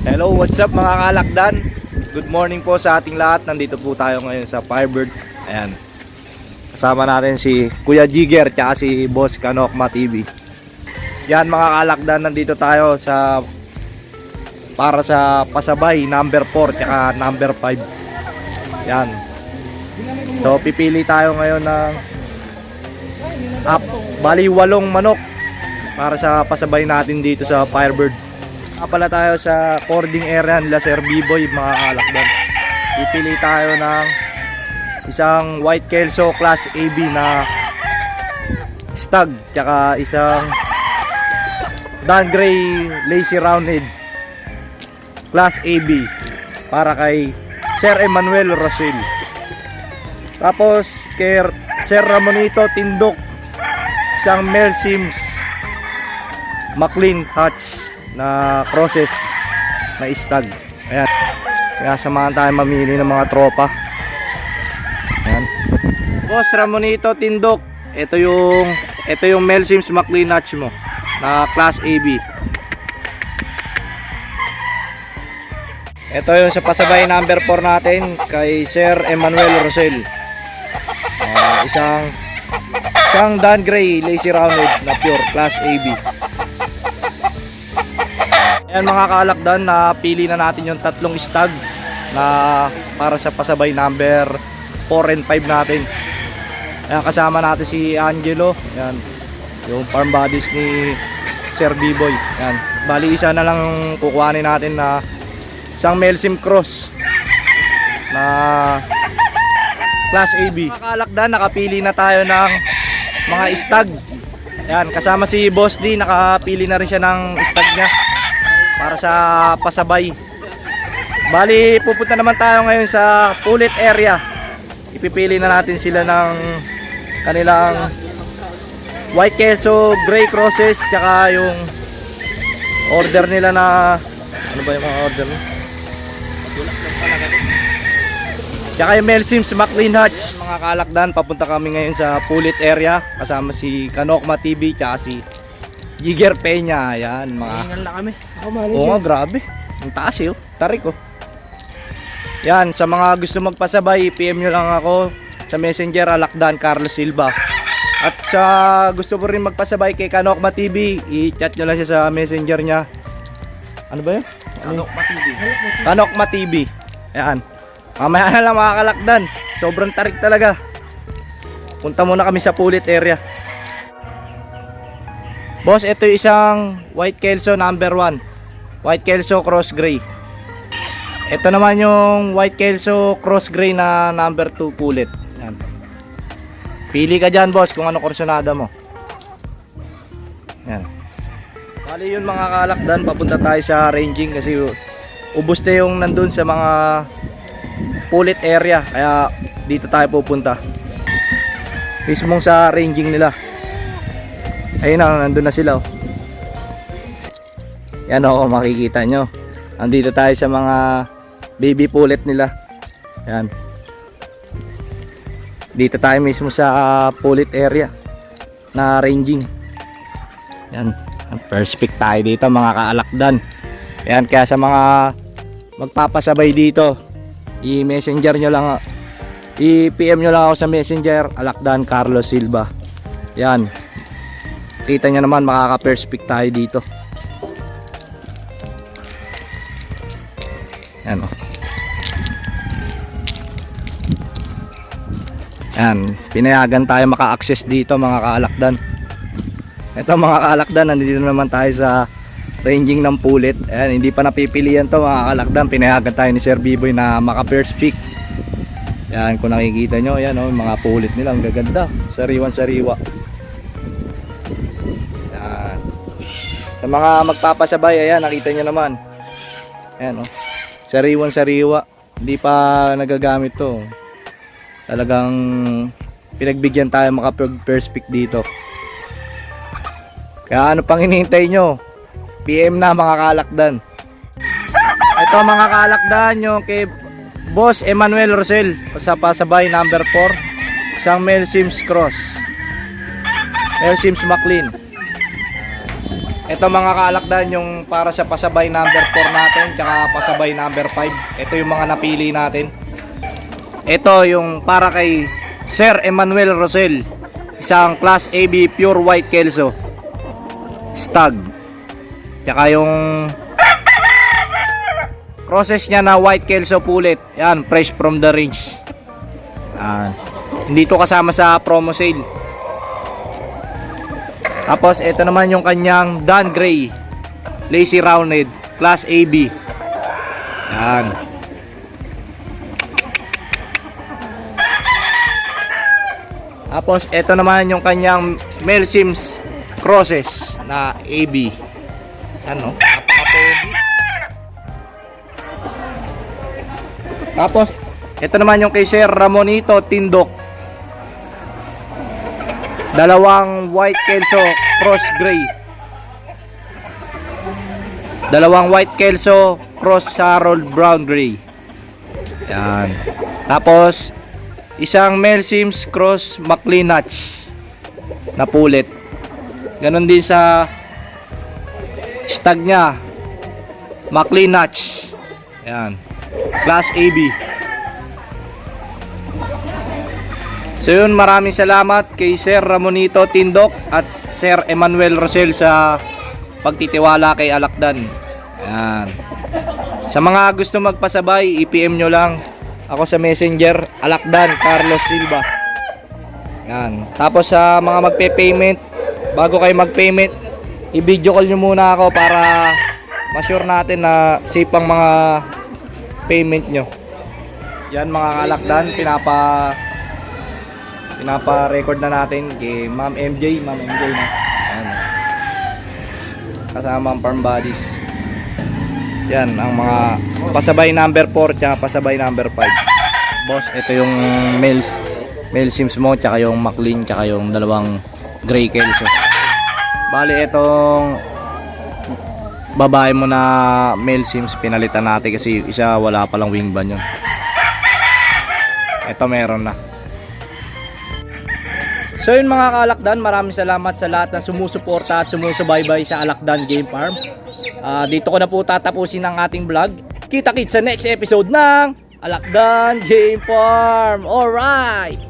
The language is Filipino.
Hello, what's up mga kalakdan? Good morning po sa ating lahat. Nandito po tayo ngayon sa Firebird. Ayan. Kasama natin si Kuya Jigger tsaka si Boss Kanokma TV. Yan mga kalakdan, nandito tayo sa para sa pasabay number 4 tsaka number 5. Yan. So pipili tayo ngayon ng bali 8 manok para sa pasabay natin dito sa Firebird. Pala tayo sa cording area nila Sir B-Boy mga kalakdan. Pipili tayo ng isang white kelso class AB na stag tsaka isang Dan Gray lazy roundhead class AB para kay Sir Emmanuel Rosel. Tapos kay Sir Ramonito Tindok isang Mel Sims McLean Hatch na crosses na stag. Ayan. Kaya samahan tayo mamili ng mga tropa. Ayan. Boss Ramonito Tindok, ito yung Mel Sims McLean Hatch mo na class AB. Ito yung sa pasabay number 4 natin kay Sir Emmanuel Rosel. Isang Dan Gray lazy rounded na pure class AB. Ayan mga kalakdan, napili na natin yung tatlong stag na para sa pasabay number 4 and 5 natin. Ayan, kasama natin si Angelo. Ayan, yung farm bodies ni Sir B-Boy. Ayan, bali isa na lang kukuhanin natin na isang Melsim Cross na class AB. Mga kalakdan, nakapili na tayo ng mga stag. Ayan, kasama si Boss D, nakapili na rin siya ng stag niya para sa pasabay. Bali pupunta naman tayo ngayon sa Pulit area. Ipipili na natin sila ng kanilang white kelso gray crosses tsaka yung order nila na ano ba yung mga order nila? Tsaka yung Mel Sims McLean Hatch. Mga kalakdan, papunta kami ngayon sa Pulit area kasama si Kanokma TV tsaka si Jigger Peña. Ayan mga Hingal na kami. Oo nga, grabe. Ang taas eh, oh. Tarik oh. Yan, sa mga gusto magpasabay, PM nyo lang ako sa Messenger, Alakdan Carlos Silva. At sa gusto po rin magpasabay kay Kanokma TV, i-chat nyo lang siya sa Messenger nya. Ano ba yun? Kanokma TV. Kanokma TV. Ayan. Mamaya na lang mga kalakdan. Sobrang tarik talaga. Punta muna kami sa Pulit area. Boss, ito yung isang white kelso number 1. White kelso cross gray. Ito naman yung white kelso cross gray na number 2 pulit. Yan. Pili ka dyan boss kung ano kursonada mo. Yan. Bali yun mga kalakdan, papunta tayo sa ranging kasi ubos na yung nandun sa mga pulit area. Kaya dito tayo pupunta. Mismong sa ranging nila. Ayun na, nandun na sila oh. Yan o, makikita nyo. Andito tayo sa mga baby pulit nila. Yan. Dito tayo mismo sa pulit area na ranging. Yan. First pick tayo dito mga kaalakdan. Yan, kaya sa mga magpapasabay dito, i-messenger nyo lang, i-PM nyo lang ako sa Messenger, Alakdan Carlos Silva. Yan. Kita nyo naman, makaka-first pick tayo dito. Yan o. Yan, pinayagan tayo maka-access dito mga kaalakdan. Ito mga kaalakdan, nandito naman tayo sa ranging ng pulit. Ayan, hindi pa napipilian to mga kaalakdan. Pinayagan tayo ni Sir B-Boy na maka-first pick. Yan, kung nakikita nyo, yan o, mga pulit nila, ang gaganda. Sariwan-sariwa. Sa mga magpapasabay, ayan, nakita nyo naman. Ayan, oh. Sariwan-sariwa. Hindi pa nagagamit to. Talagang pinagbigyan tayo maka-first pick dito. Kaya ano pang hinihintay nyo? PM na mga kalakdan. Ito mga kalakdan, yung kay Boss Emmanuel Rosel sa pasabay number 4. Isang Mel Sims Cross. Mel Sims McLean. Ito mga kaalakdan yung para sa pasabay number 4 natin tsaka pasabay number 5. Ito yung mga napili natin. Ito yung para kay Sir Emmanuel Rosel, isang Class AB Pure White Kelso Stag. Tsaka yung crosses niya na White Kelso Pullet. Yan, fresh from the range. Hindi to kasama sa promo sale. Tapos ito naman yung kanyang Dan Gray Lazy Rounded Class AB. Yan. Tapos ito naman yung kanyang Mel Sims Crosses na AB. Ano? Napaka-pogi. Tapos ito naman yung kay Sir Ramonito Tindok. Dalawang White Kelso Cross Gray. Dalawang White Kelso Cross Harold Brown Gray. Yan. Tapos isang Mel Sims Cross McLean Notch na pullet. Ganon din sa stag nya, McLean Notch. Yan. Class AB. So yun, maraming salamat kay Sir Ramonito Tindok at Sir Emmanuel Rosel sa pagtitiwala kay Alakdan. Ayan. Sa mga gusto magpasabay, i-PM nyo lang ako sa Messenger, Alakdan Carlos Silva. Ayan. Tapos sa mga magpe-payment, bago kayo mag-payment, i-video call nyo muna ako para ma-sure natin na safe ang mga payment nyo. Yan mga Alakdan, pinapa-record na natin kay Ma'am MJ na. Ayan. Kasama ang farm bodies. Yan ang mga pasabay number 4 tsaka pasabay number 5. Boss, ito yung Mel Sims mo tsaka yung McLean tsaka yung dalawang Gray Kelso. Bali itong babae mo na Mel Sims pinalitan natin kasi isa wala palang wing ban yun. Ito meron na. So yun mga kaalakdan, maraming salamat sa lahat na sumusuporta at sumusubaybay sa Alakdan Game Farm. Dito ko na po tatapusin ang ating vlog. Kita-kits sa next episode ng Alakdan Game Farm. Alright!